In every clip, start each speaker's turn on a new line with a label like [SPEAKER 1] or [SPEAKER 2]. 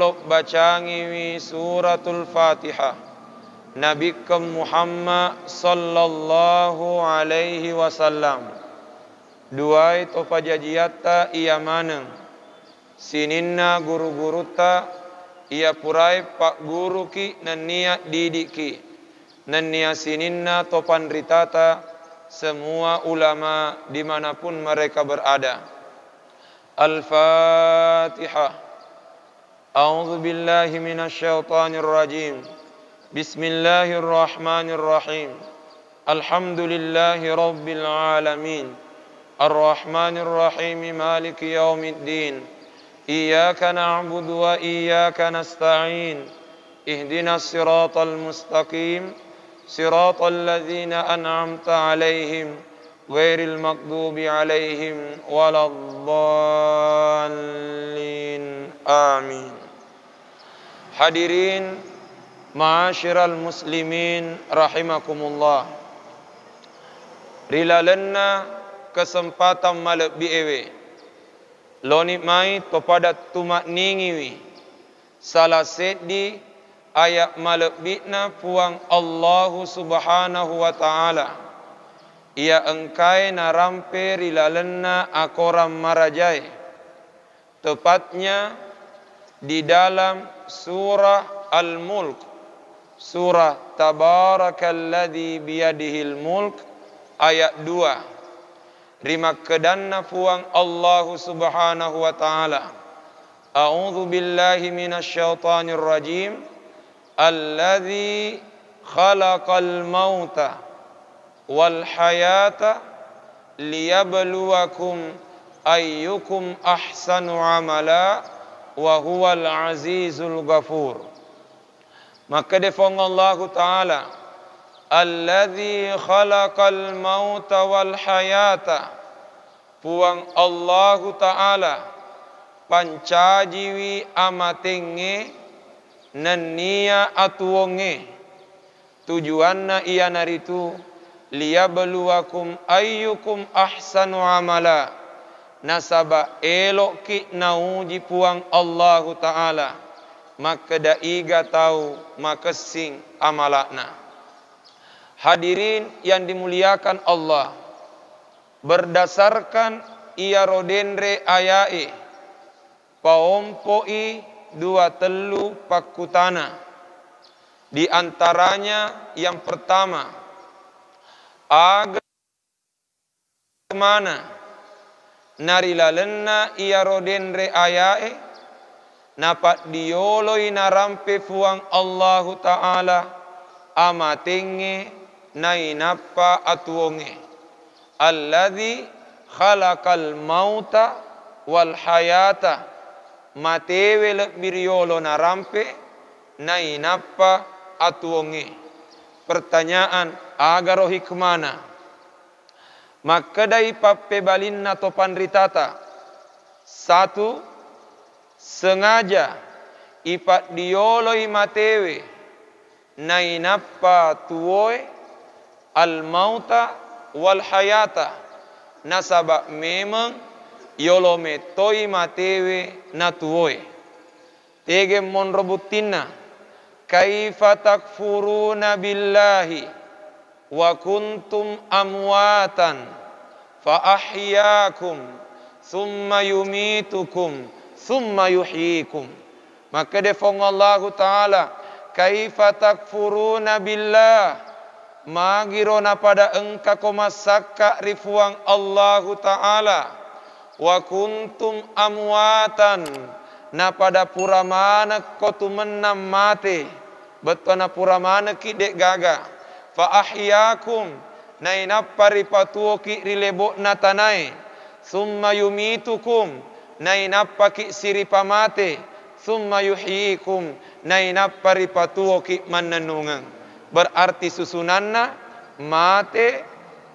[SPEAKER 1] diolok bacangi suratul Fatihah Nabikum Muhammad sallallahu alaihi wasallam. Duai topa jajiata ia maneng. Sininna guru-guru ta ia purai pak guru ki nania didik ki. Nania sininna topan ritata semua ulama dimanapun mereka berada. Al-Fatihah. A'udzu billahi minasyaitonir rajim. Bismillahirrahmanirrahim. Alhamdulillahi rabbil alamin. Ar-Rahmanir Rahim. Maliki yaumiddin. Iyyaka na'budu wa iyyaka nasta'in. Ihdinas siratal mustaqim. Siratal ladzina an'amta 'alaihim ghairil maghdubi 'alaihim waladdallin. Amin. Hadirin ma'asyiral muslimin rahimakumullah. Rilalenna kesempatan malak biewe. Loni mai topada tumak ningiwi. Salah sedi ayat malak bitna puang Allahu subhanahu wa ta'ala. Ia engkai narampe rilalenna akoram marajai. Tepatnya di dalam surah Al-Mulk. Surah Tabarakalladzi biyadihil mulk ayat 2. Rima kedanna puang Allahu subhanahu wa ta'ala. A'udzu billahi minasyaitonir rajim. Alladzi khalaqal mauta wal hayata liyabluwakum ayyukum ahsanu amala wa huwal azizul ghafur. Maka defong Allah Ta'ala, alladzi khalaqal mauta wal hayata, puang Allah Ta'ala pancajiwi amatenge nania atuonge. Tujuanna ia naritu liyabluwakum ayyukum ahsanu amala, nasaba elok ki nauji puang Allah Ta'ala, maka daiga tahu maka sing amalakna. Hadirin yang dimuliakan Allah, berdasarkan ia rodenre ayai paompoi dua telu pakutana. Di antaranya yang pertama, aga mana narilalenna ia rodenre ayai napat dioloi narampe fuang Allahu Ta'ala amatenge nainapa atuonge. Alladzi khalaqal mauta wal hayata, matewe lebiriolo narampe nainapa atuonge. Pertanyaan, agar roh hikmana? Maka dai pape balinna topan ritata. Satu, sengaja ipat dioloi matewe nainapa tuoe al mauta wal hayata, nasaba memang yolome toi matewe na tuoe. Tege mon robutina, kaifa takfuruna billahi wa kuntum amwatan fa ahyaakum thumma yumitukum thumma yuhyikum. Maka defong Allah Ta'ala, kaifa takfuruna billah, magirona pada engka komasaka rifuang Allah Ta'ala, wa kuntum amwatan, na pada puramana kotu menam mate, betona puramana ki dek gaga, fa ahyaakum, na inapa ripatuo ki rilebok na tanai, thumma yumitukum, nainapa ki siripamate, thumma yuhyikum, nainapa ripatuo ki mananungang. Berarti susunanna mate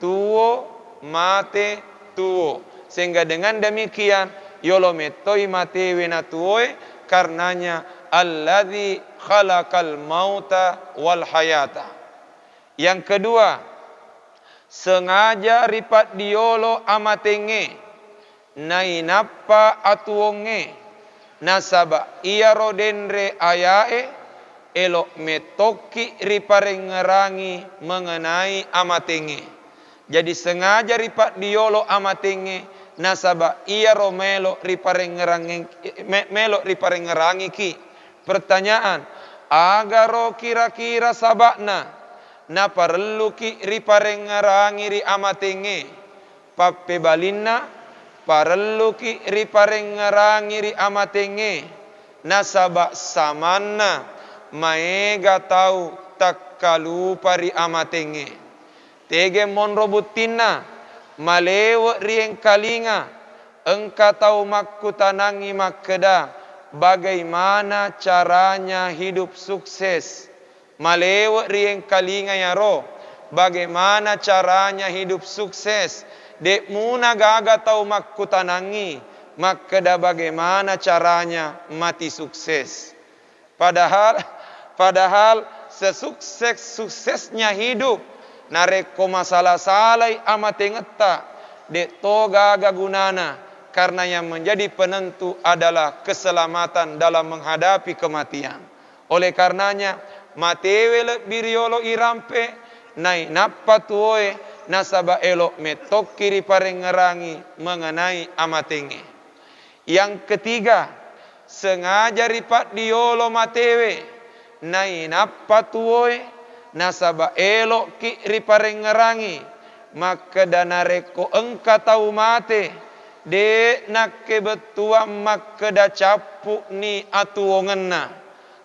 [SPEAKER 1] tuo mate tuo. Sehingga dengan demikian yolometoi mate wena tuoe, karenanya alladzi khalaqal mauta wal hayata. Yang kedua, sengaja ripat diolo amatenge nainapa atuonge, nasaba iya rodenre ayae elok metoki riparengerangi mengenai amatenge. Jadi sengaja ripat diolo amatenge nasaba iya ro melok riparengerangi ki. Pertanyaan, agaro kira-kira sabakna na perlu ki riparengerangi ri amatenge pape balinna perlu ki riparengerangi ri amatenge nasaba samanna maega tau takkalu pari amatenge tege mon robutinna malewe rieng kalinga engka tau makkutanangi makkeda bagaimana caranya hidup sukses. Malewe rieng kalinga ya ro bagaimana caranya hidup sukses. Dek muna gaga tau makkutanangi makkeda bagaimana caranya mati sukses. Padahal sesukses-suksesnya hidup nareko masalah salai amatengeta dek toga gagunana karena yang menjadi penentu adalah keselamatan dalam menghadapi kematian. Oleh karenanya matewe biriolo irampe nai nappatuoe nasaba elok metok kiri parengerangi mengenai amatenge. Yang ketiga, sengaja ripat diolo matewe nai nappatuoe nasaba elok kiri parengerangi maka danareko engka tau mate de nakke betua makkeda capuk ni atuongenna.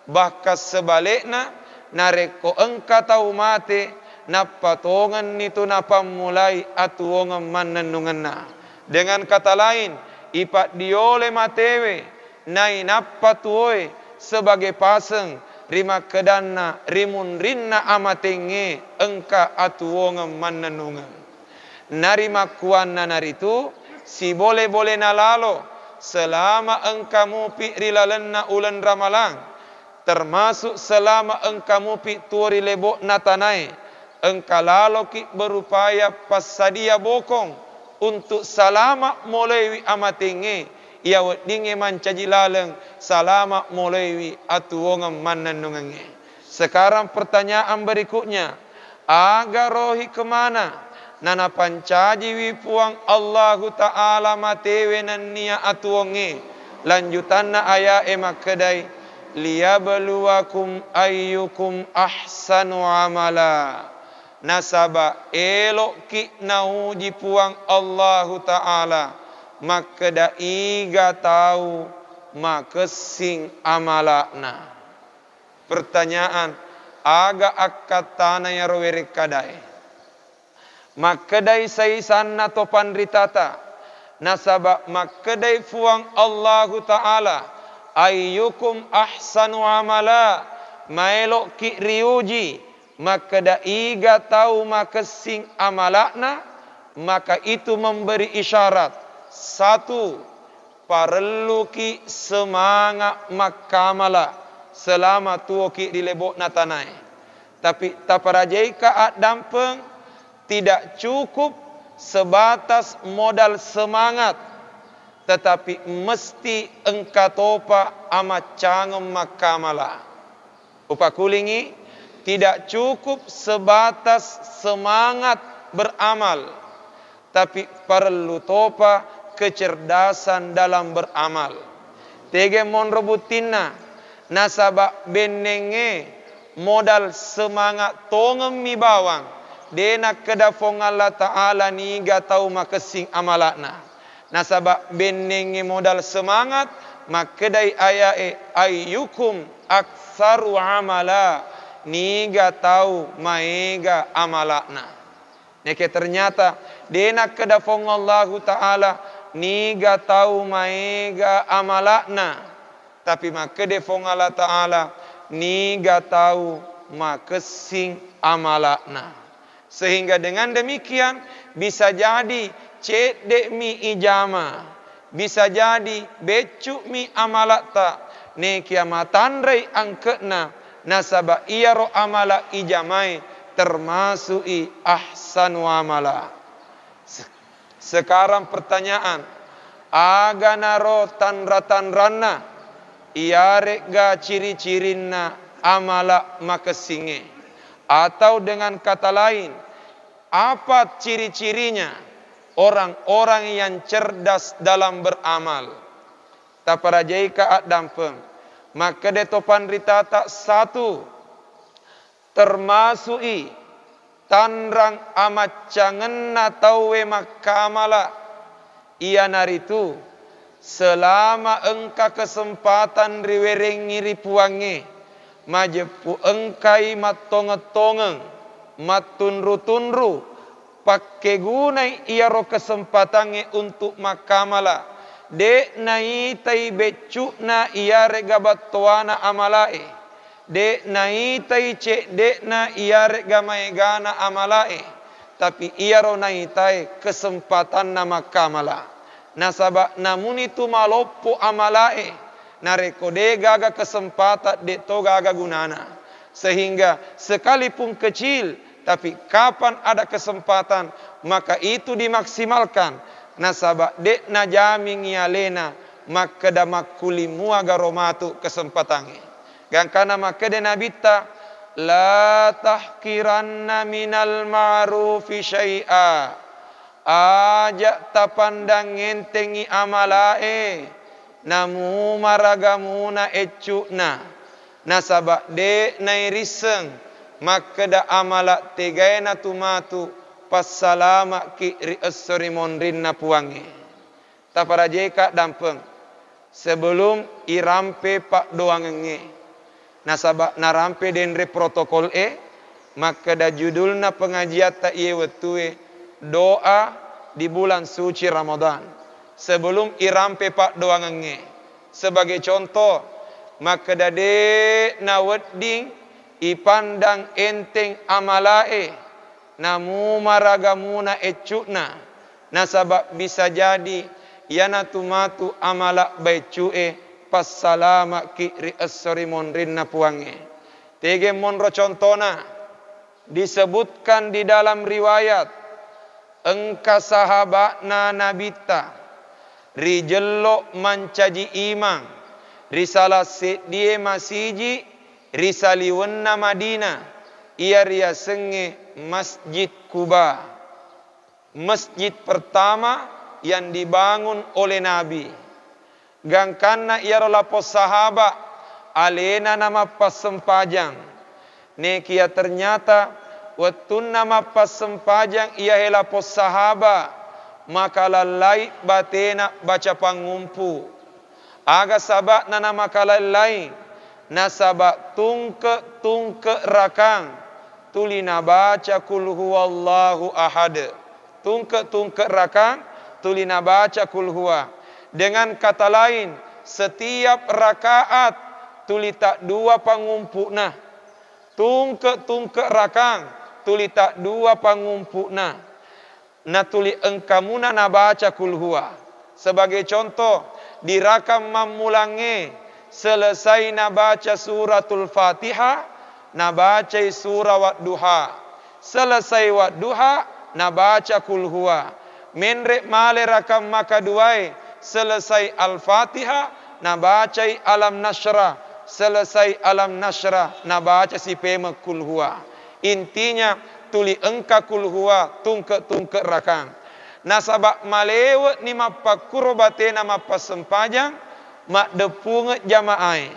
[SPEAKER 1] Bahkan sebaliknya nareko engka tau mate napatongan itu napamulai atuongan manenungenna. Dengan kata lain, ipat diole matewe nai napatuoe sebagai paseng rima kedanna rimun rinna amatenge engka atuongan manenungan. Narima kuanna naritu si boleh-boleh nalalo selama engkamu pi rilalenna ulen ramalang termasuk selama engkamu pi tuori lebok natanai engka lalo ki berupaya pasadia bokong untuk salama molewi amatenge ia wedinge mancaji laleng salama molewi atuongan manenungange. Sekarang pertanyaan berikutnya, agar rohi kemana? Nana pancaji wipuang Allahu Ta'ala matewe nannia atuonge. Lanjutanna aya emakkedai liyabluwakum ayyukum ahsanu amala. Nasaba elok ki nauji puang Allahu Ta'ala makkeda iga tahu makesing amalakna. Pertanyaan, aga akkatana ya roweri kadai. Makkedai saisanna topan ritata nasaba makkedai fuang Allahu Ta'ala ayyukum ahsanu amala maelok ki riuji makkeda iga tahu makesing amalakna maka itu memberi isyarat satu perlu ki semangat makamala selama tuo ki dilebok natanai tapi taparajai ka dampeng tidak cukup sebatas modal semangat tetapi mesti engka topa amat cangem makamala. Upakulingi tidak cukup sebatas semangat beramal tapi perlu topa kecerdasan dalam beramal. Tege mon rebutinna nasaba benenge modal semangat tongem mi bawang dena kedafong Allah Ta'ala ni ga tau makesing amalakna. Nasaba benenge modal semangat makkedai ayae ayyukum aktsaru amala ni ga tau maega amalakna. Neke ternyata dena kedafong Allah Ta'ala ni ga tau maega amalakna tapi makkedefong Allah Ta'ala ni ga tau makesing amalakna. Sehingga dengan demikian bisa jadi cedek mi ijama, bisa jadi becuk mi amalata, ne kiamatan rei angketna nasaba iya ro amala ijamai termasuk i ahsanu amala. Sekarang pertanyaan, aga naro tanra-tanranna iarek ga ciri-cirinna amala makesinge. Atau dengan kata lain, apa ciri-cirinya orang-orang yang cerdas dalam beramal? Taparajai ka dampeng. Maka de topan ritata satu termasui tanrang amat cangenna tawe makamala ia naritu selama engka kesempatan riwerengi ripuange majepu engkai matongetongeng matunru-tunru pakai gunai ia ro kesempatange untuk makamala de nai tai becukna ia regabat tuana amalae de nai tai cek de na ia rega maegana amalae tapi ia ro nai tai kesempatan nama kamala nasaba namun itu malopo amalae nareko de gaga kesempatan de to gaga gunana sehingga sekalipun kecil tapi kapan ada kesempatan maka itu dimaksimalkan nasaba de na jaming yalena maka damakuli muagaromatu kesempatange gangkana maka de nabita la tahkiranna minal ma'rufi syai'a ajak tapandang entengi amalae namu maragamuna ecukna nasaba de nairiseng maka da amala tegaena tumatu passalama ki ri'asrimon rinna puange taparajeka dampeng sebelum irampe pak doangenge nasaba narampe denre protokol maka da judulna pengajian ta iye wetue doa di bulan suci Ramadan sebelum irampe pak doangenge sebagai contoh maka da de na wedding ipandang enteng amalae namu maragamuna ecukna nasabab bisa jadi yana tumatu amala baicue passalama ki ri'asrimon rinna puange tege monro contona disebutkan di dalam riwayat engka sahabatna nabita rijello mancaji imang risalah sedie masiji risaliwenna Madinah ia ria senge Masjid Kuba masjid pertama yang dibangun oleh Nabi gangkana ia rolapos sahabat alena nama pas sempajang nekia ternyata watun nama pas sempajang ia helapos sahabat maka lalai batena baca pangumpu aga sabat na nama kalalai nasaba tungke rakang tulina baca kul huwallahu ahad tungke rakang tulina baca kul huwa dengan kata lain setiap rakaat tulita dua pangumpukna tungke rakang tulita dua pangumpukna na tuli engkamuna na baca kul huwa sebagai contoh di rakam mamulange selesai na baca suratul Fatihah na baca surah Wadduha selesai Wadduha na baca kul huwa menrek male rakam maka duai selesai Al-Fatihah na baca alam nasyrah selesai alam nasyrah na baca si pema kul huwa intinya tuli engka kul huwa tungke rakam nasabak malewet ni mapakuro batena mapasempajang mak depunge jamaai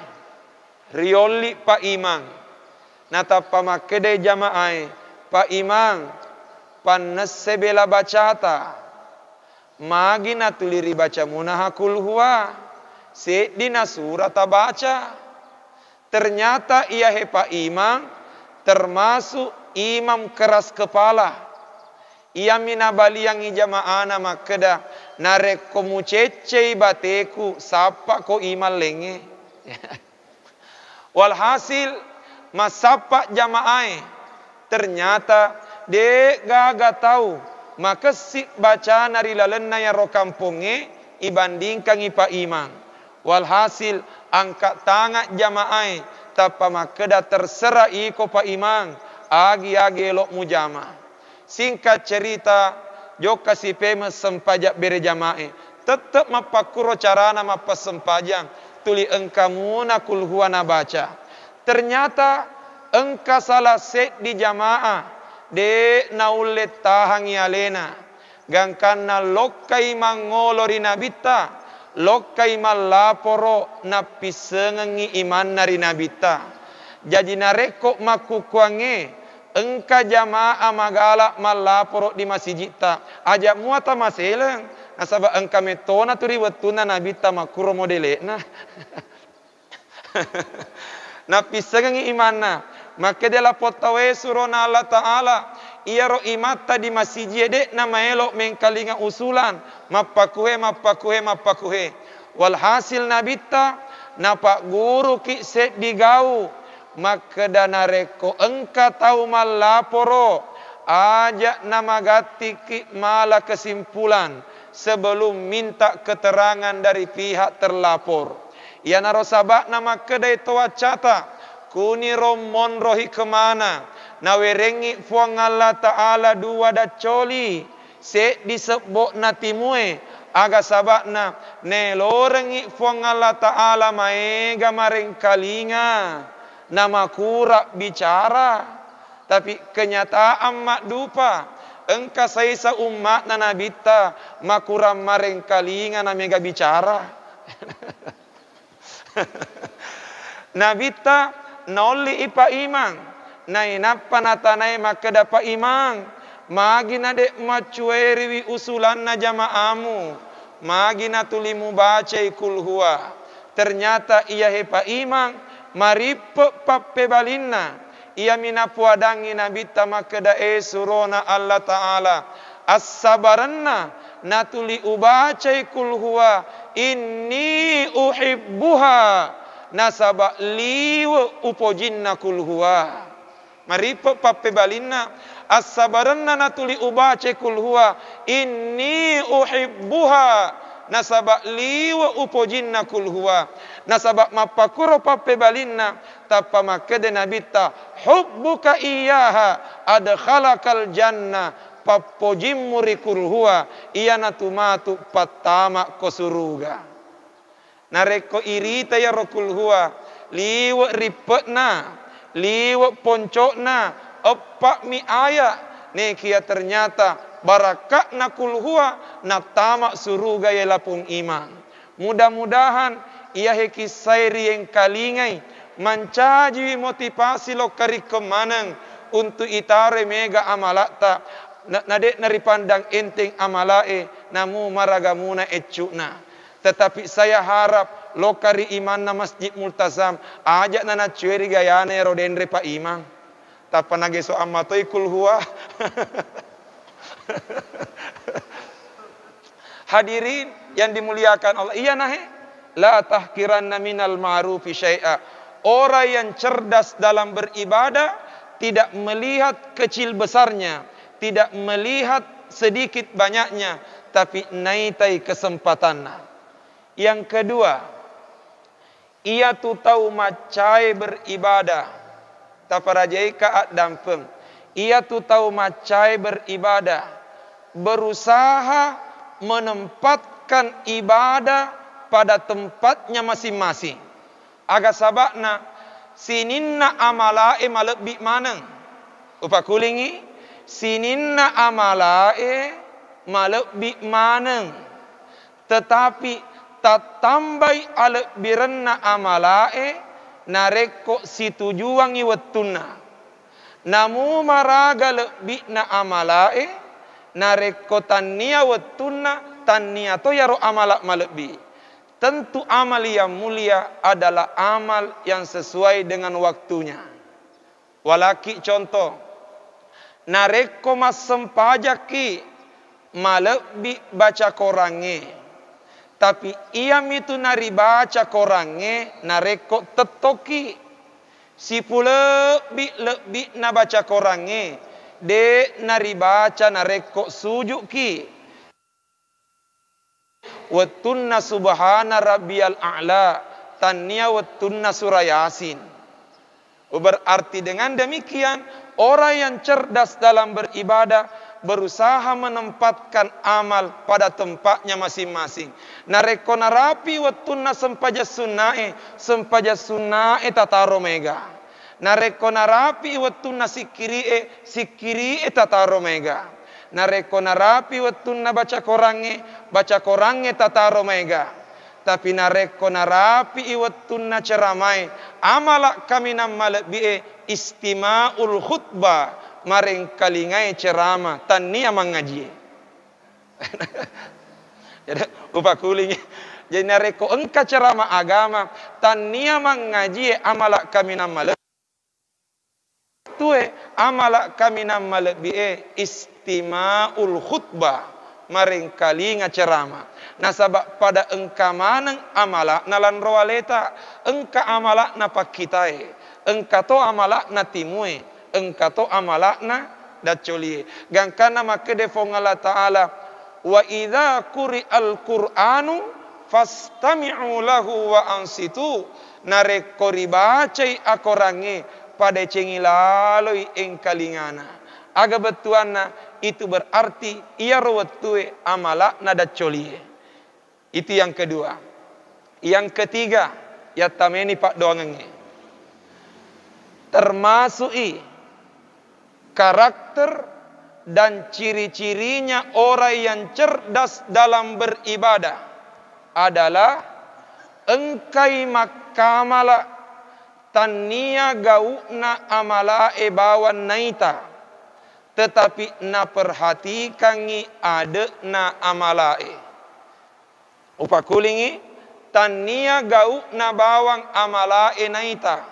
[SPEAKER 1] rioli pa imang nata pamakede jamaai pa imang pannes sebela bacata magi natuliri baca munahakul huwa sedina surat baca ternyata ia hepa imang termasuk imam keras kepala ia minabali yang jamaana makeda narek komu cecei bateku sapa ko imal lenge walhasil masapa jamaai ternyata de gaga tahu maka si baca nari lalenna ya ro kampunge ibandingkan ipa imang walhasil angkat tangan jamaai tapa makeda terserah iko pa imang agi elok mujama singkat cerita joka si pema sempajak bere jamae tetap mapakuro carana mapa sempajang tuli engkamu na kul huwa na baca. Ternyata engka salah set di jamaah de naulet tahang yalena gangkana lokai mangolori nabita lokai malaporo na pisengengi iman nari nabita. Jadi nareko makukuange engka jamaah magala malaporo di masjidta aja muata maseleng nasaba engka metona turi wetuna nabita makuro modelena. Na pisengengi imanna maka dela potawe surona Allah Ta'ala iya ro imata di masjid dek na maelo mengkalinga usulan mapakuhe walhasil nabita napa guru ki set digau maka danareko engka tahu malaporo aja namagati ki mala kesimpulan sebelum minta keterangan dari pihak terlapor. Ya narosabak nama kedai toa cata kuni romon rohi kemana na werengi fuang Allah Ta'ala dua dacoli se disebok natimue aga sabakna ne lorengi fuang Allah Ta'ala maega maring kalinga nama kurak bicara tapi kenyataan mak dupa engka saisa umat na nabita makuram maring kalinga na mega bicara. Nabita noli ipa imang nai napa natanai maka dapat imang magi nade macueri usulan na jamaamu magi natulimu baca kul huwa ternyata ia hepa imang maripe pape balinna ia minapuadangi nabita maka dae surona Allah Ta'ala as-sabaranna natuli ubaca kul huwa inni uhibbuha nasaba liwa upojinna kul huwa maripo pape balinna as-sabaranna natuli ubace kul huwa inni uhibbuha nasaba liwa upojinna kul huwa nasaba mapakuro pape balinna tapa makede nabita hubbuka iyaha adkhalakal jannah papojimuri kul huwa iya natumatu patama kosuruga. Nareko irita ya rokul huwa liwa ripetna liwa poncokna opak mi aya ne kia ternyata barakat na kul huwa na tamak suruga ya lapung iman. Mudah-mudahan ia heki sairi yang kalingai mancaji motivasi lo kari kemanang untuk itare mega amalata nadek nari pandang enteng amalae namu maragamuna ecuna. Tetapi saya harap lokari iman na masjid multazam ajak nana cueri gayane rodendre pa imang. Tapa nage so amatoi kul huwa. Hadirin yang dimuliakan Allah. Iya nahe. La tahkiranna minal ma'rufi syai'a. Orang yang cerdas dalam beribadah tidak melihat kecil besarnya, tidak melihat sedikit banyaknya, tapi naitai kesempatannya. Yang kedua, ia tu tahu macai beribadah. Taparajai kaat dampeng. Ia tu tahu macai beribadah. Berusaha menempatkan ibadah pada tempatnya masing-masing. Aga sabakna sininna amalae malebbi maneng. Upakulingi sininna amalae malebbi maneng. Tetapi tatambai ale birenna amalae nareko situjuang iwetuna namu maraga lebih na amalae nareko tania wetuna tania to yaro amalak malebi. Tentu amal yang mulia adalah amal yang sesuai dengan waktunya. Walaki contoh nareko mas sempajaki malebi baca korange. Tapi ia mitu nari baca korange nareko tetoki. Si pula lebih na baca korange de nari baca nareko sujuki. Wattunna subhana rabbiyal a'la tania wattunna surah Yasin. Berarti dengan demikian orang yang cerdas dalam beribadah berusaha menempatkan amal pada tempatnya masing-masing. Nareko narapi watunna sempaja sunnae tataro mega. Nareko narapi watunna sikiri tataro mega. Nareko narapi watunna baca korange tataro mega. Tapi nareko narapi iwatunna ceramai amala kami nammalbi istima'ul khutbah maring kalingai ceramah tania mengaji. Jadi upakuling jadi nareko engka ceramah agama tania mengaji amala kami nammalbi tuwe amala kami nammalbi istima'ul khutbah maring kalinga ceramah. Nah sabab pada engka maneng amala nalan roaleta engka amala na pakitai engka to amala na timue engka to amala na dacolie gangkana make defong Allah taala wa idza quri'al qur'anu fastami'u lahu wa ansitu nareko ribacai akorange pada cengilaloi engkalingana aga betuana itu berarti ia rawatue amala na dacolie. Itu yang kedua. Yang ketiga, ya tameni Pak Doangenge. Termasuk karakter dan ciri-cirinya orang yang cerdas dalam beribadah adalah engkai makamala tania gauna amala ebawan naita tetapi na perhatikangi ada na amalae. Upakulingi tania gau na bawang amalae naita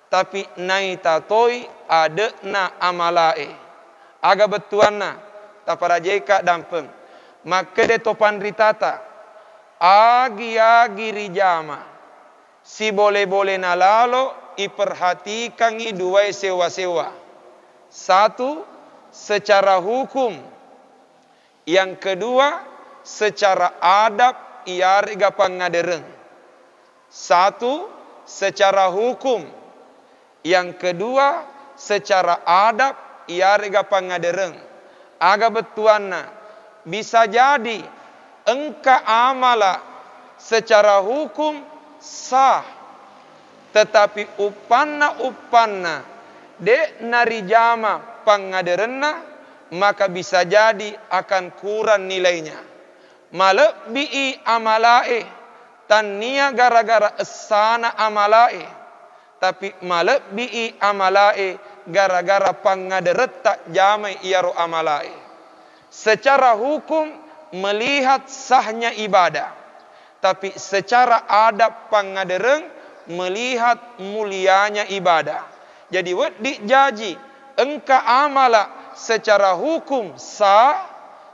[SPEAKER 1] tapi naita toi ada na amalae aga betuana taparajeka dampeng maka de topan ritata agi rijama si boleh nalalo iperhatikan i dua sewa satu secara hukum yang kedua secara adab iariga pangadereng. Satu secara hukum, yang kedua secara adab iariga pangadereng. Aga betuana bisa jadi engka amala secara hukum sah, tetapi upanna de narijama pangaderenna maka bisa jadi akan kurang nilainya. Malebi'i amalae tania gara-gara esana amalae tapi malebi'i amalae gara-gara pangadereta jamai iaro amalae. Secara hukum melihat sahnya ibadah tapi secara adab pangadereng melihat mulianya ibadah. Jadi wedi jaji engka amala secara hukum sah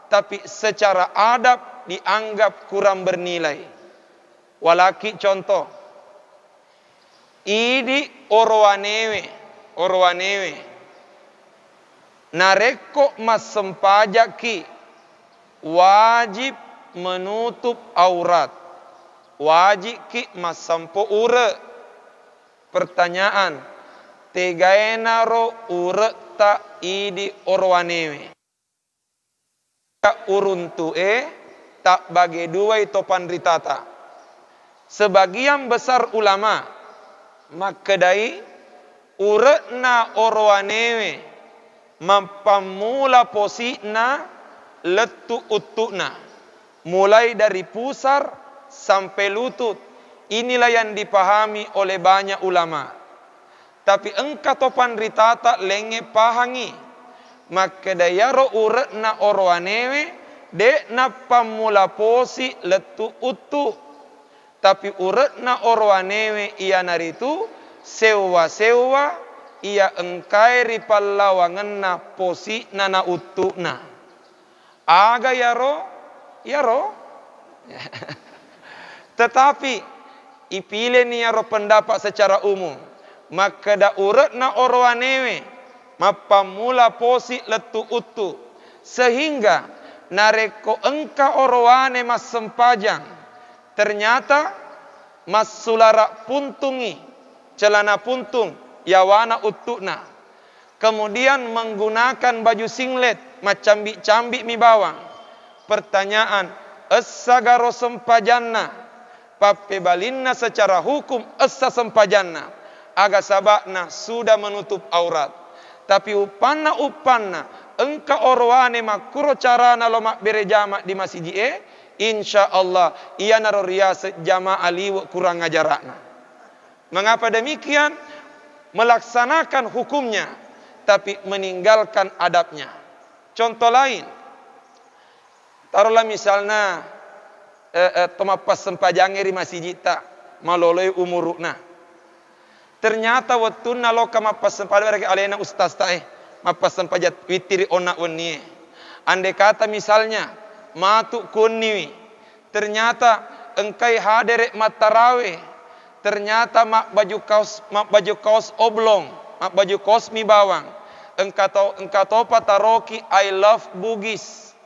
[SPEAKER 1] tapi secara adab dianggap kurang bernilai. Walaki contoh, idi orwanewe, nareko mas sempajaki wajib menutup aurat, wajib ki mas sampo ure. Pertanyaan, tegaena ro ure ta idi orwanewe. Uruntu tak bagi dua topan ritata. Sebagian besar ulama makadai uretna orwanewe mampamula posina letu utuna mulai dari pusar sampai lutut. Inilah yang dipahami oleh banyak ulama. Tapi engka topan ritata lenge pahangi makadayaro uretna orwanewe de na pamula posi letu utu tapi uretna orwanewe ia naritu sewa ia engkai ripallawangenna posi nana utuna aga yaro tetapi ipile ni yaro pendapat secara umum maka da uretna orwanewe mapamula posi letu utu sehingga nareko engka orwane mas sempajang ternyata mas sulara puntungi celana puntung yawana utuna kemudian menggunakan baju singlet macambi-cambi mi bawang. Pertanyaan, essagaro sempajanna, pape balinna secara hukum essa sempajanna, aga sabakna sudah menutup aurat. Tapi upanna engka orwane makuro carana lomak berejama di masjid insyaallah ia naro riasa jamaah liwat kurang ngajarakna. Mengapa demikian? Melaksanakan hukumnya tapi meninggalkan adabnya. Contoh lain, taruhlah misalnya tomapas sempajange di masjid tak maloloi umurukna. Ternyata wattuna loka mapas sempajang alena ustaz tak mapas sempajat witiri onak wennie. Andai kata misalnya matuk kunni, ternyata engkai hadirek matarawe, ternyata mak baju kaos oblong, mak baju kaos mi bawang. Engkau topa taroki I love Bugis.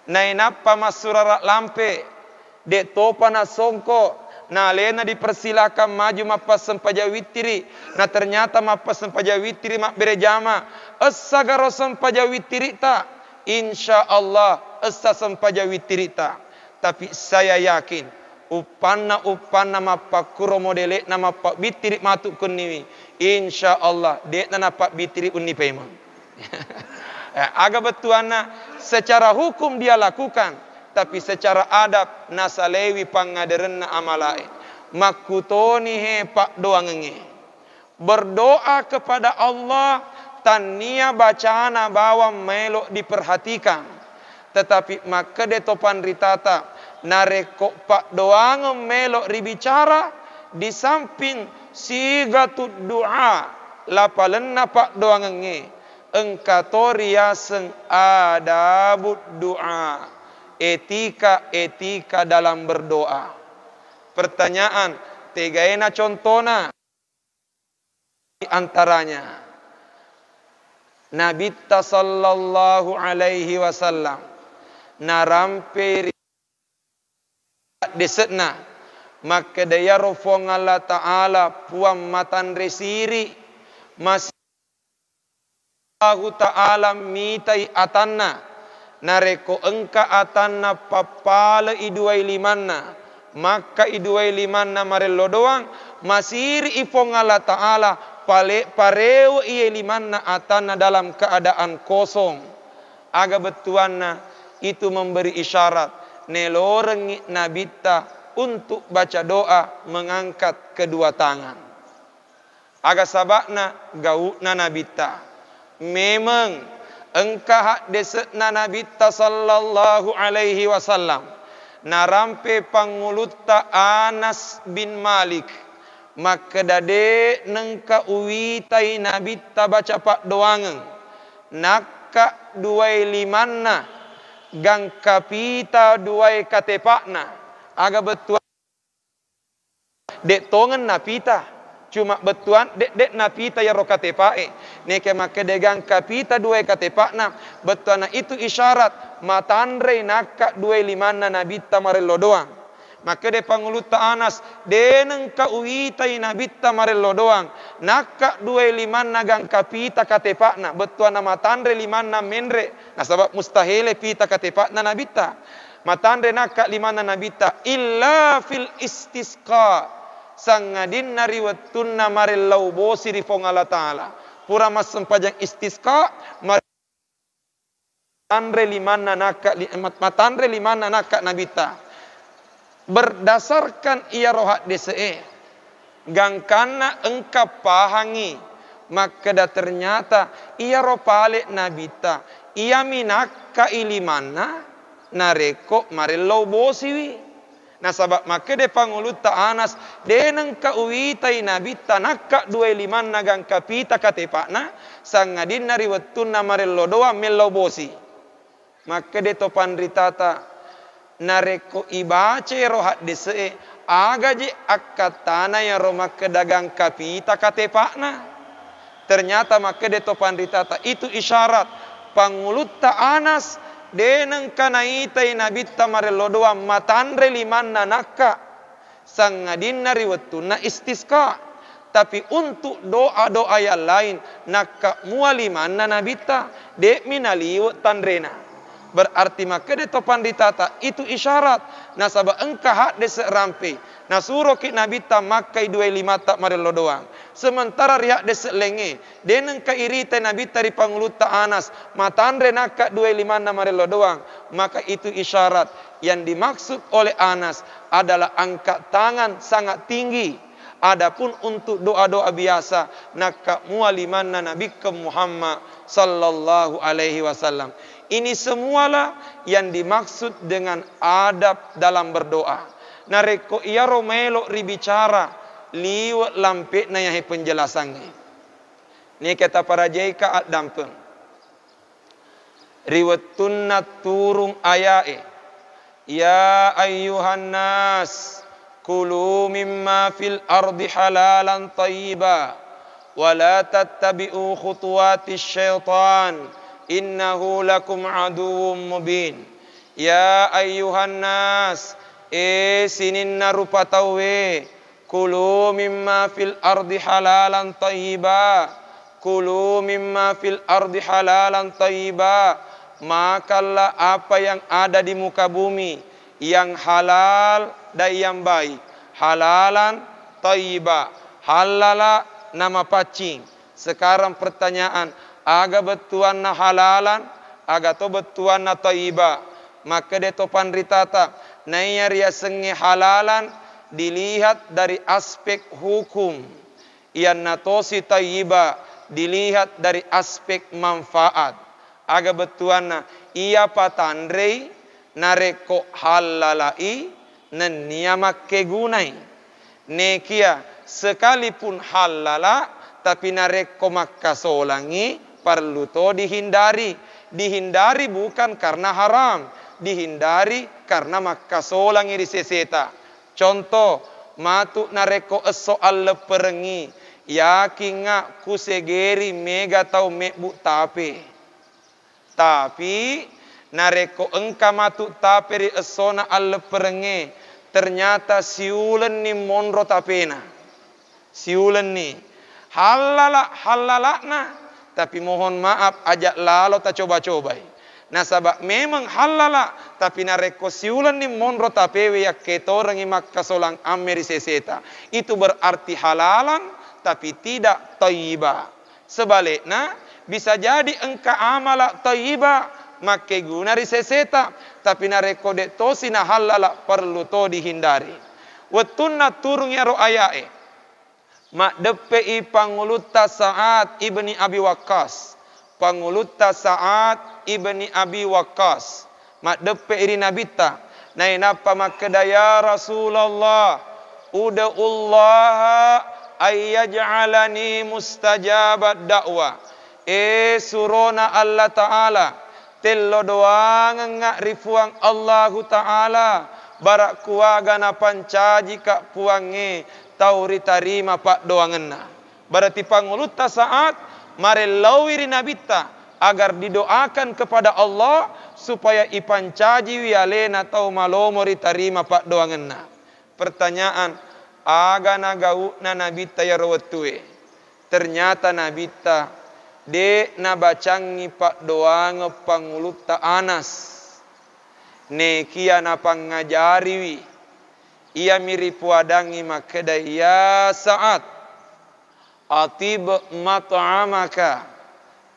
[SPEAKER 1] Nainapa masurara lampe, de topa na songko, na lena dipersilakan maju mapas sempaja witiri. Nah ternyata mapas sempaja witiri mak berejama. Essa garo sempaja witiri ta, insya Allah essa sempaja witiri ta. Tapi saya yakin upanna mapak kuro modele nama pak witiri matuk kunniwi. Insya Allah dek na pak witiri unni pema. Agak betuana secara hukum dia lakukan, tapi secara adab nasalewi pangaderenna amalai. Makutoni he pak doangenge. Berdoa kepada Allah tania bacana bawa melok diperhatikan. Tetapi maka de topan ritata nareko pak doang melok ribicara di samping sigatud doa lapalenna pak doangenge. Engkatoria seng adabud doa, etika dalam berdoa. Pertanyaan, tegaena contona antaranya Nabi sallallahu alaihi wasallam narampe desetna maka daya rofong Allah Ta'ala puam matan resiri masih Allah Ta'ala mitai atanna nareko engka atanna papala iduai limanna maka iduai limanna marelo doang masiri ipong Allah Ta'ala pareu iye limanna atanna dalam keadaan kosong. Aga betuanna itu memberi isyarat nelorengi nabita untuk baca doa mengangkat kedua tangan. Aga sabakna gaukna nabita. Memang engkau hak desetna Nabi sallallahu alaihi wasallam narampe pangulutta Anas bin Malik maka dade nengka uwitai Nabi baca pak doangen nakka duai limanna gang kapita duai katepakna aga betuan dek tongen napita cuma betuan dek napita ya rokatepae neke make degang kapita dua katepakna betuana itu isyarat matandre nakka dua limanna nabita marelo doang maka de panguluta Anas deneng ka uwitai nabita marelo doang nakka dua limanna gang kapita katepakna betuana matandre limanna menre nah sebab mustahile pita katepakna nabita matandre nakka limanna nabita illa fil istisqa sangadin nariwattunna marillau bosi rifong Allah Ta'ala pura mas sempajang istisqa matandre limanna nakka nabita berdasarkan ia rohat DCE gangkana engkap pahangi maka dah ternyata ia ropale nabita ia minakka ilimanna nareko marillau bosiwi. Nah sabab maka de panguluta Anas deneng ka uwitai nabita nakka dua liman nagang kapita katepakna sangadin nariwattunna marello doa mello bosi maka de topan ritata nareko ibace rohat dese agaje akatana ya roma kedagang kapita katepakna ternyata maka de topan ritata itu isyarat panguluta Anas deneng kanaitai nabita marelo doa matandre limanna nakka sangadin nariwattunna istisqa Tapi untuk doa-doa yang lain nak mualiman nabita dek minaliu tandrena. Berarti maka de topan ditata itu isyarat nasaba engkah hak de serampe. Nasuro ki nabita makai 25 tak marelo doang. Sementara riak de selenge deneng ka irita nabita di panguluta Anas matandre nak 25 na marelo doang. Maka itu isyarat yang dimaksud oleh Anas adalah angkat tangan sangat tinggi. Adapun untuk doa-doa biasa nak mualiman Nabi Muhammad sallallahu alaihi wasallam. Ini semualah yang dimaksud dengan adab dalam berdoa. Nareko ia romelo ribicara liwat lampe na yahe penjelasannya. Ni kata para jaika at dampeng. Riwatunna turung ayae. Ya ayyuhan nas kulu mimma fil ardi halalan tayyiba wa la tattabi'u khutuwatis syaitan innahu lakum aduwwum mubin. Ya ayyuhan nas sininna rupa tawe kulu mimma fil ardi halalan tayyiba kulu mimma fil ardi halalan tayyiba. Makanlah apa yang ada di muka bumi yang halal dan yang baik. Halalan tayyiba. Halala nama pacing. Sekarang pertanyaan, aga betuan na halalan, aga to betuan na tayyiba. Maka de topan ritata, naya ria sengi halalan dilihat dari aspek hukum. Iyan na to si tayyiba dilihat dari aspek manfaat. Aga betuan na iya patandrei nareko halalai nenia make gunai. Nekia sekalipun halala tapi nareko makasolangi perlu to dihindari. Dihindari bukan karena haram, dihindari karena makasolangi diseseta. Contoh matu nareko soal leperengi yakin ngak kusegeri mega tau mebu tape. Tapi nareko engka matu taperi esona alle perenge ternyata siulen ni monro tapena. Siulen ni halalakna tapi mohon maaf ajak lalo tak coba-cobai. Nasabak memang halala tapi nareko siulen ni monro tapewe ya ketorang imak kasolang ameri seseta. Itu berarti halalan tapi tidak tayyiba. Sebaliknya bisa jadi engka amala tayyiba make guna riseseta tapi nareko de tosina halala perlu to dihindari. Wetunna turung yaro ayae mak depei panguluta Sa'ad ibni Abi Waqqas. Panguluta Sa'ad ibni Abi Waqqas mak depe iri nabita nai napa makedaya Rasulullah uda'ullah ayyaj'alani mustajabat da'wa. Surona Allah Ta'ala tello doang ngak rifuang Allah Ta'ala barak kuaga na pancaji kak puange tauri tarima pak doangenna. Berarti panguluta saat mare lawiri nabita agar didoakan kepada Allah supaya ipancaji wialena tau malomori tarima pak doangenna. Pertanyaan, aga nagau na nabita ya rawatue. Ternyata nabita de na bacangi pak doang panguluta Anas. Nekia na pangajariwi. Ia mirip wadangi makeda ya Sa'ad. Atib mat'amaka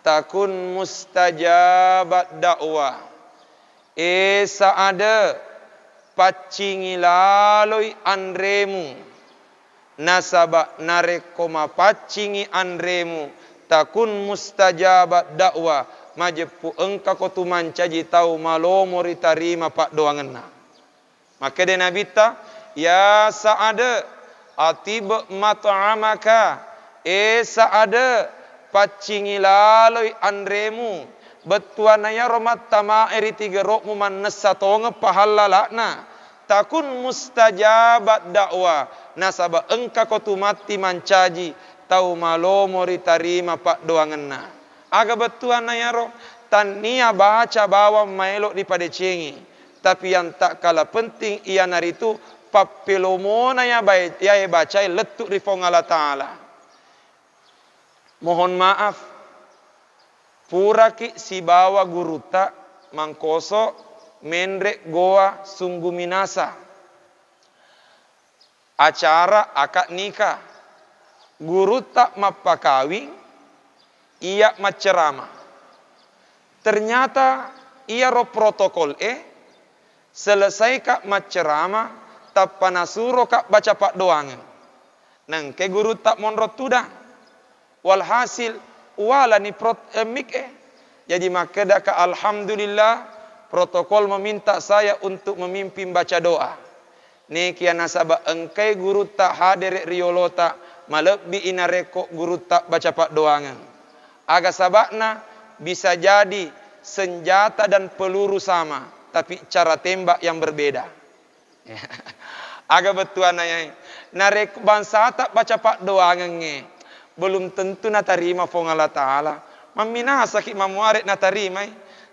[SPEAKER 1] takun mustajabat da'wa. Sa'ad pacingi laloi andremu. Nasaba narekoma pacingi andremu. Takun mustajabat dakwah majepu engka ko tu mancaji tau malomo ritarima pak doangenna. Maka de nabita ya Sa'ad atib mat'amaka Sa'ad pacingi laloi andremu betuanaya romat tama eri tiga rok muman nesatonge pahalalakna takun mustajabat dakwah nasaba engka ko tu mati mancaji tau malomo ritarima pak doangenna. Aga betuan na yaro tan nia baca bawa maelok di padecengi. Tapi yang tak kalah penting ia naritu papilomona ya baca letuk rifong Allah Ta'ala. Mohon maaf. Puraki si bawa guruta mangkoso mendrek goa sungguh minasa. Acara akad nikah. Guruta mapakawing. Ia macerama. Ternyata ia ro protokol selesai kak macerama tapanasuro kak baca pak doangan. Nang ke guru tak monrot tudang. Walhasil wala ni mik Jadi maka dah alhamdulillah protokol meminta saya untuk memimpin baca doa. Ni kia nasabah engkai guru tak hadir riolota malebbi inareko guru tak baca pak doangan. Aga sabakna bisa jadi senjata dan peluru sama, tapi cara tembak yang berbeda. Aga betuan ayah. Narek bangsa tak baca pak doangan belum tentu na tarima fong Allah Ta'ala. Mamina sakit mamuarek na tarima.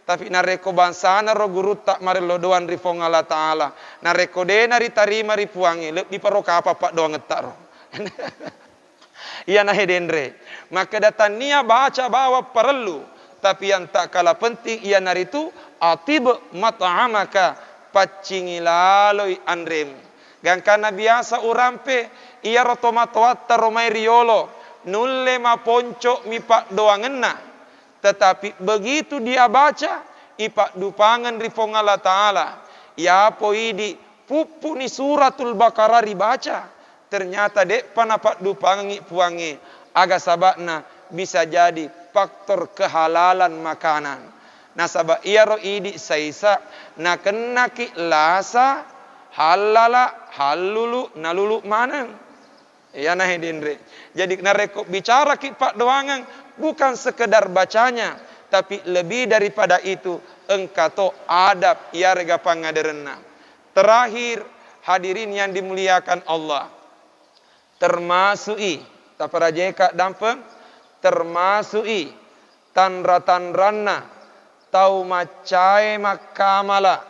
[SPEAKER 1] Tapi nareko bangsa na ro guru tak marelo doan ri fong Allah Ta'ala. Nareko de nari tarima ri puangi. Lebih paro kapa pak doang ngetak ro. Ia nahedendre. Maka datang nia baca bawa perlu. Tapi yang tak kalah penting ia naritu atib mat'amaka pacingi laloi andrem. Gangkana biasa urampe ia rotomatoata romai riolo nulle ma ponco mi pak doangenna. Tetapi begitu dia baca ipak dupangan rifong Allah Ta'ala. Ya poidi pupu ni suratul Baqarah dibaca. Ternyata dek panapak dupangi puangi aga sabakna bisa jadi faktor kehalalan makanan. Nasabah ia ro idi saisa na kena ki lasa halala halulu nalulu manang. Ya nah dindre. Jadi nareko bicara ki pak doangan bukan sekedar bacanya, tapi lebih daripada itu engkato adab ia rega pangaderena. Terakhir hadirin yang dimuliakan Allah. Termasui taparajeka dampeng termasui tanra-tanranna tau macai makamala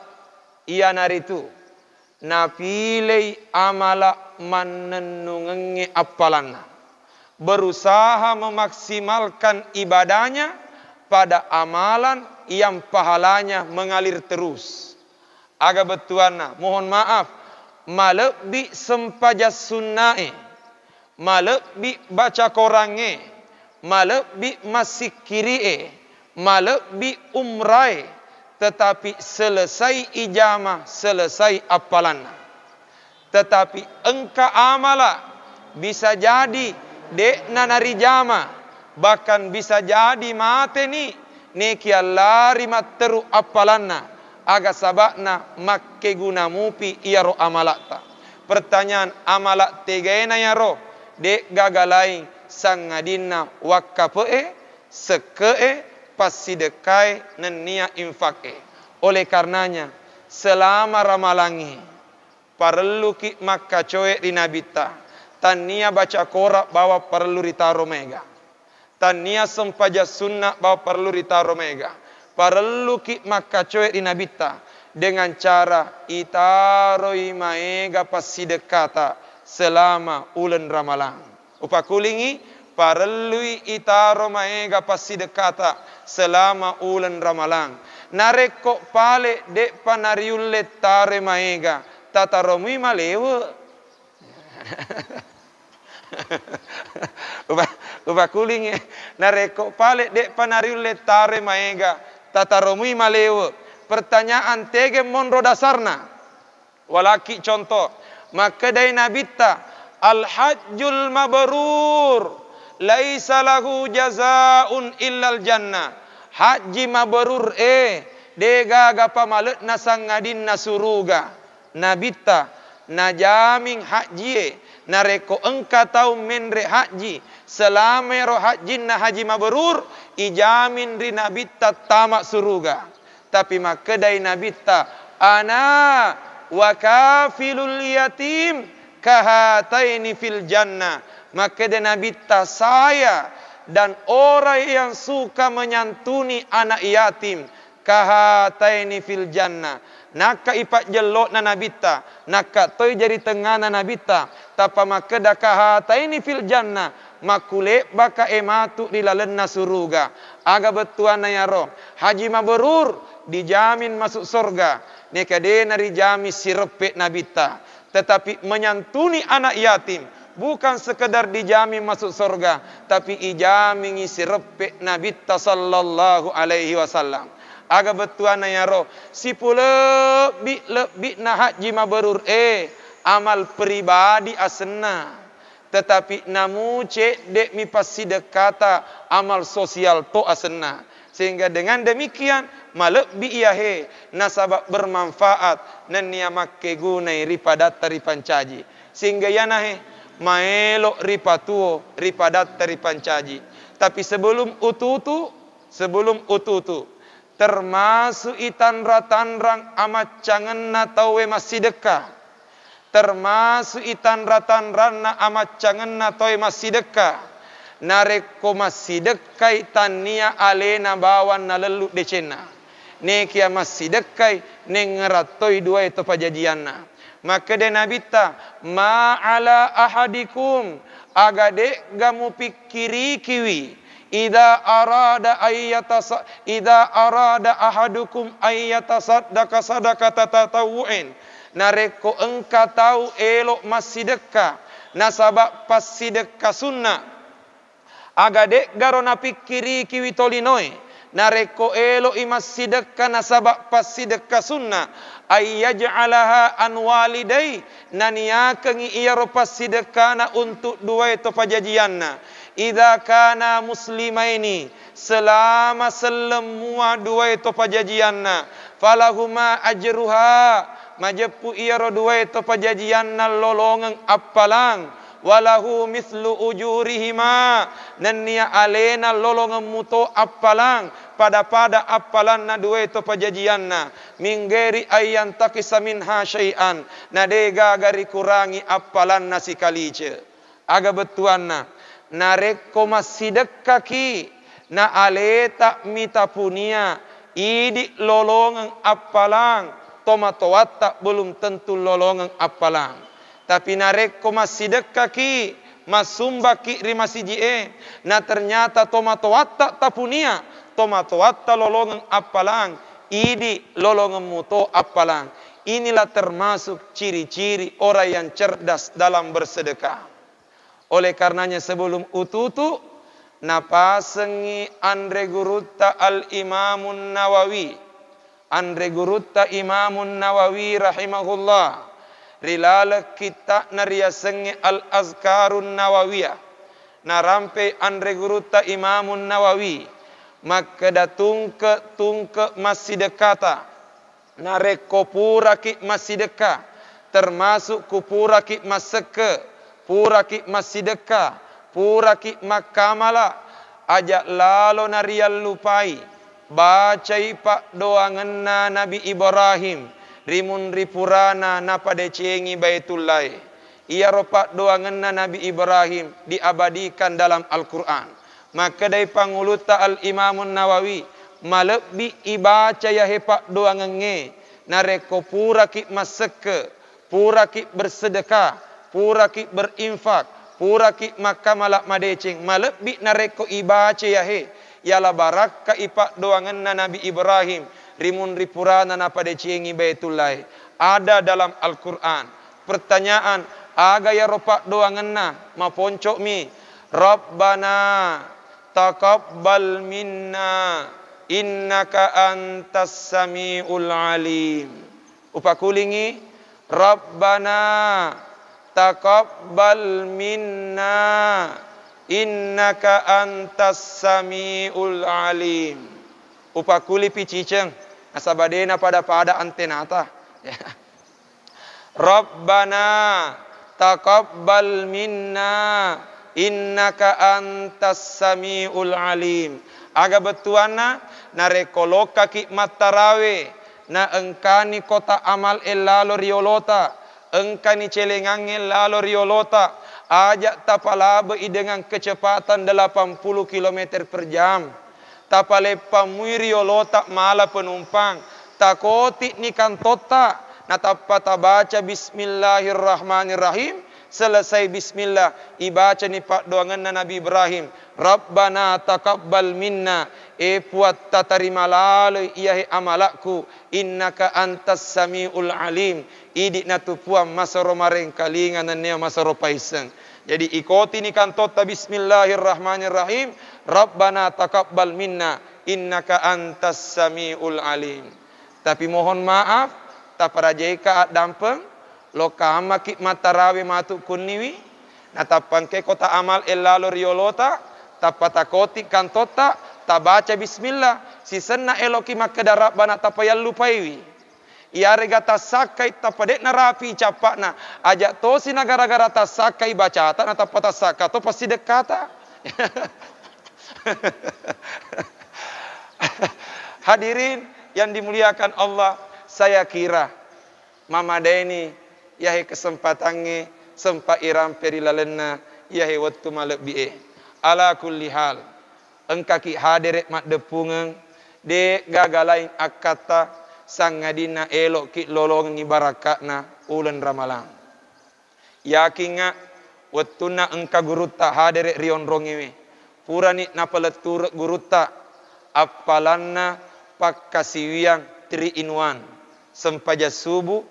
[SPEAKER 1] ia naritu napilei amala manenungengi apalanna berusaha memaksimalkan ibadahnya pada amalan yang pahalanya mengalir terus. Aga betuana mohon maaf malebbi sempajas sunnae malebbi baca korange malebbi masih kiri malebbi umrai, tetapi selesai ijamah, selesai apalan. Tetapi engka amala bisa jadi dek nanari jama, bahkan bisa jadi mate ni kia lari materu apalanna aga sabakna makke guna mupi iaro amalata. Pertanyaan amalak tegena ya roh dek gagalai sangadina wakape seke pasidekai nenia infake. Oleh karenanya selama ramalangi perlu ki maka coe di nabita tania baca korak bawa perlu ritaro mega tania sempaja sunnah bawa perlu ritaro mega perlu ki maka coe di nabita dengan cara itaroi maega pasidekata selama ulen ramalang. Upakulingi parelui itaro maega pasidekata selama ulen ramalang. Nareko pale dek panariulle tare maega tataromui malewe. Upakulingi nareko pale dek panariulle tare maega tataromui malewe. Pertanyaan tege monro dasarna. Walaki contoh. Maka dari nabita al-hajjul mabrur laisa lahu jazaun illal jannah. Haji mabrur dega gapa malet nasangadin nasuruga. Nabita najaming haji nareko engka tau menre haji selama ro haji na haji mabrur ijamin ri nabita tamak suruga. Tapi maka dari nabita ana wa kafilul yatim kahataini fil jannah. Maka dari nabita saya dan orang yang suka menyantuni anak yatim kahataini fil jannah. Naka ipak jelok na nabita, naka toy jari tengah na nabita. Tapa maka dah kahataini fil jannah. makule baka ematu di lalenna suruga. Aga betuana ya roh. Haji mabrur dijamin masuk surga. Nekadena dijamin sirepek nabita. Tetapi menyantuni anak yatim bukan sekedar dijamin masuk surga, tapi ijamin sirepek nabita sallallahu alaihi wasallam. Aga betuana ya roh. Si pula lebih na haji mabrur amal pribadi asena. Tetapi namu cek dek mi pasti dekata amal sosial to asena. Sehingga dengan demikian malebbi iahe nasabak bermanfaat nan nia makke gunai ripadat tari pancaji. Sehingga yanahe maelo ripatuo ripadat tari pancaji. Tapi sebelum ututu termasuk itan ratanrang amat cangen natawe masih dekah. Termasuk itan ratan rana amat cangen natawe masih dekah. Nareko masih dekai tania alena bawan na lelu decena. Nekia masih dekai nengeratoi dua itu pajajianna. Maka de nabita ma'ala ahadikum agade gamu pikiri kiwi. Ida arada ahadukum ayyatasaddaqa sadaqata tatawu'in. Nareko engka tahu elok masih dekat nasabak pas sideka sunnah. Agade garona pikiri kiwi tolinoi. Nareko elok imas sideka nasabak pas sideka sunnah. Ayyaj'alaha an walidai. Naniakengi iya ropas sidekana untuk dua itu pajajianna. Idza kana muslimaini. Selama semua dua itu pajajianna. Falahuma ajruha. Majepu iya ro dua itu pajajianna lolongang appalang. Walahu mislu ujurihima. Nania alena lolongang muto appalang. Pada appalan na dua itu pajajianna. Minggeri ayyan takisa minha syai'an. Nadega gari kurangi appalan nasi kalice. Aga betuanna. Nareko masih dekaki. Na aleta mita punia. Idi lolongang appalang. Tomatowatta belum tentu lolongang appalang. Tapi nareko masih dekaki. Masumbaki rimasi jie. Na ternyata tomatowatta tapunia. Tomatowatta lolongang appalang. Idi lolongang muto appalang. Inilah termasuk ciri-ciri orang yang cerdas dalam bersedekah. Oleh karenanya sebelum ututu. Napasengi Andre Gurutta al-Imamun Nawawi. Andre Gurutta Imamun Nawawi rahimahullah. Rilala kita nariasengi al-Azkarun Nawawiyah. Narampe Andre Gurutta Imamun Nawawi. Maka tungke masih dekata. Nareko puraki masih dekat. Termasuk kupuraki maseke. Puraki masih dekat. Puraki makamala. Ajak lalo narial lupai. Bacai pak doangan Nabi Ibrahim. Rimun ripurana napa decengi baitullah. Ia ropak doangan Nabi Ibrahim. Diabadikan dalam Al-Quran. Maka dari panguluta al-Imamun Nawawi. Malebbi ibaca ya hepak doangan nge. Nareko puraki maseke. Puraki bersedekah. Puraki berinfak. Puraki makamalak madeceng. Malebbi nareko ibaca ya he. Yala barakka ipak doangan Nabi Ibrahim. Rimun ripurana napa decengi baitullah. Ada dalam Al-Quran. Pertanyaan. Aga ya ropak doangan na. Maponcok mi. Rabbana taqabbal minna. Innaka antas sami'ul alim. Upakulingi. Rabbana taqabbal minna. Innaka antas sami'ul alim. Upakuli piciceng. Asabadena pada antenata. Rabbana taqabbal minna. Innaka antas sami'ul alim. Aga betuana narekoloka ki matarawe. Na engkani kota amal elalo riolota. Engkani celengange lalo riolota. Ajak tapalabe dengan kecepatan 80 km per jam. Tapalepa muiriolo tak mala penumpang. Takoti ni kantota. Natapata baca bismillahirrahmanirrahim. selesai bismillah, ibaca ni pak doangan Nabi Ibrahim, Rabbana taqabbal minna, puat tatarima lalu iahi amalakku, innaka antas samiul alim, idik natu puam masaro mareng kalingan neo masaro paiseng. Jadi ikoti ni kantota bismillahirrahmanirrahim, Rabbana taqabbal minna, innaka antas samiul alim. Tapi mohon maaf, tak parajaika dampeng, loka makik matarawi matuk kunniwi, natapangke kota amal elalo riolota, tapatakoti kantota, tabaca bismillah, si senna eloki makedara bana tapayal lupaiwi. Ia rega tasakai tapadek narapi capakna, ajak tosi gara-gara tasakai bacata, natapatasaka to pasti dekata. Hadirin yang dimuliakan Allah, saya kira Mama Deni yahe kesempatannya sempat iram perilalena yahe waktu malak bie. Ala kulli hal, engkaki hadirek mak depungeng de gagalain akata sangadina elok ki lolong ni barakatna ulen ramalang. Yakinga waktuna engka guruta hadirek rion rongewe. Purani napaletur guruta apalanna pakkasiwiang 3 in 1 sempaja subuh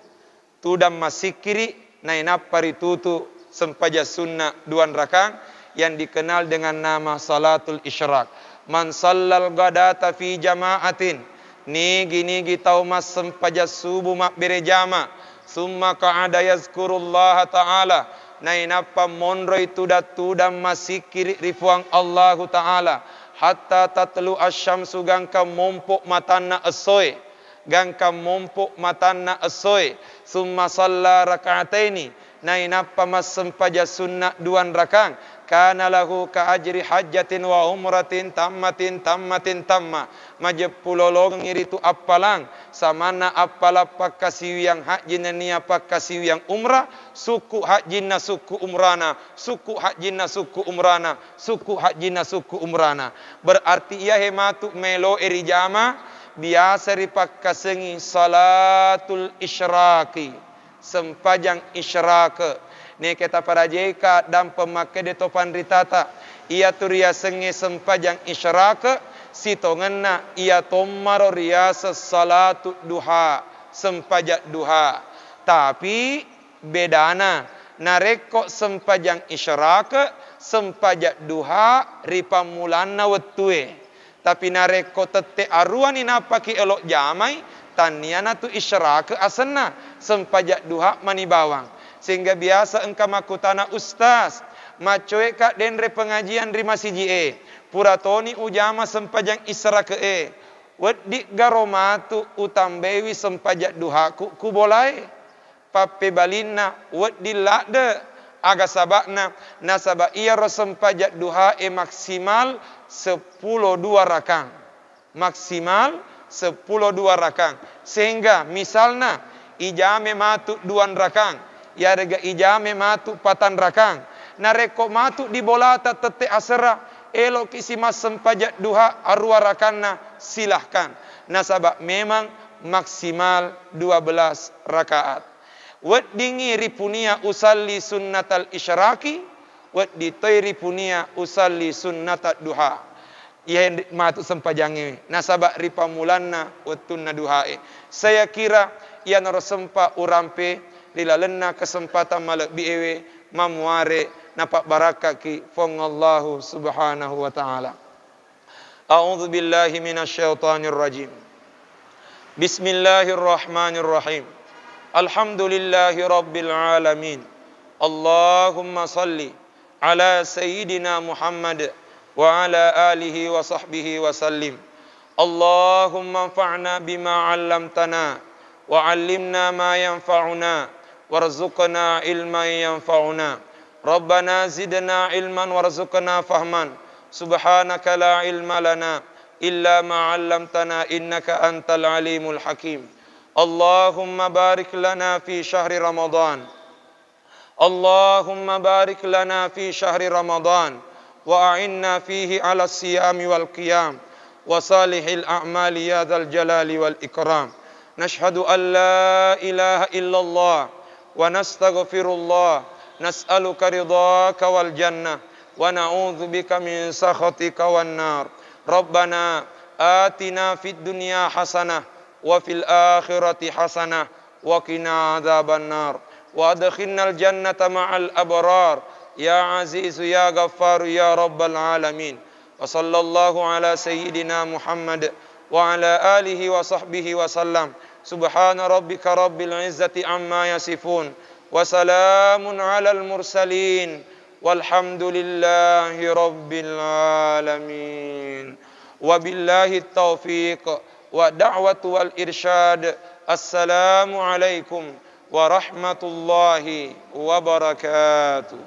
[SPEAKER 1] tudam masikiri nainapari tutu sempaja sunnah 2 rakang yang dikenal dengan nama salatul isyraq. Man sallal ghadata fi jama'atin, nigi tau mas sempaja subuh mak berejama, summa qa'ada yazkurullah ta'ala, nainapa monroi tudam masikiri rifuang Allah ta'ala, hatta tatlu asyamsu gangka mompok matana esoy, gangka mompok matana esoy, summa salla raka'ataini, nainapa mas sempaja sunnah 2 rakang, kana lahu ka ajri hajjatin wa umratin tammatin tamma, majepulolong iritu appalang, samana appala pakkasiwiang hajjina niya pakkasiwiang umrah, suku hajjina suku umrana, suku hajjina suku umrana, suku hajjina suku umrana. Berarti ia hematu melo erijama, biasa ripakkasengi salatul isyraqi, sempajang isyraq. Ni kita parajeka dan pemakai de topan ritata, ia turia senge sempajang isyraq, sitongenna ia tomaro riasa salatu duha, sempajak duha. Tapi bedana nareko sempajang isyraq, sempajak duha ripamulana wetue. Tapi nareko tete aruan inapaki elok jamai, taniana tu isyraq asenna, sempajak duha mani bawang. Sehingga biasa engkau makutana ustaz, macoe kak denre pengajian rima CGA, puratoni ujama sempajang isyraq wedi garomatu utambewi sempajak duhaku kubolai, pape balinna wedi lakde, aga sabakna nasaba iya ro sempajak duha maksimal 10 2 rakang, maksimal 10 2 rakang. Sehingga misalna ijame matu 2 rakang, ya rega ijame matu 4 rakang, nareko matu di bolata tete asera, elok isi mas sempajak duha arwa rakanna silahkan. Nasabak memang maksimal 12 rakaat. Weddingi ripunia usalli sunnatal isyraqi, weddi toy ripunia usalli sunnatat duha. Ia matu sempajangi nasabak ripamulanna wattunna duhae. Saya kira ia narasempa urampe dilalena kesempatan malak biewe mamuare napak barakaki fongallahu subhanahu wa ta'ala. A'udzu billahi minasyaitonir rajim. Bismillahirrahmanirrahim. Alhamdulillahi rabbil alamin. Allahumma salli ala sayyidina Muhammad wa ala alihi wa sahbihi wa sallim. Allahumma anfa'na bima 'allamtana wa 'allimna ma yanfa'una warzuqna ilman yanfa'una. Rabbana zidna ilman warzuqna fahman. Subhanaka la ilma lana illa ma 'allamtana innaka antal alimul hakim. Allahumma barik lana fi syahri Ramadan. Allahumma barik lana fi syahri Ramadan wa a'inna fihi 'ala siyami wal qiyam wa salihil a'mali ya dzal jalali wal ikram. Nashhadu an la ilaha illallah wa nastaghfirullah نسألك رضاك والجنة ونعوذ بك من سخطك والنار ربنا آتنا في الدنيا حسنة وفي الآخرة حسنة وقنا عذاب النار وأدخلنا الجنة مع الأبرار يا عزيز يا غفار يا رب العالمين وصلى الله على سيدنا محمد وعلى آله وصحبه وسلم سبحان ربك رب العزة عما يصفون وسلام على المرسلين والحمد لله رب العالمين وبالله التوفيق والدعوة والإرشاد السلام عليكم ورحمة الله وبركاته.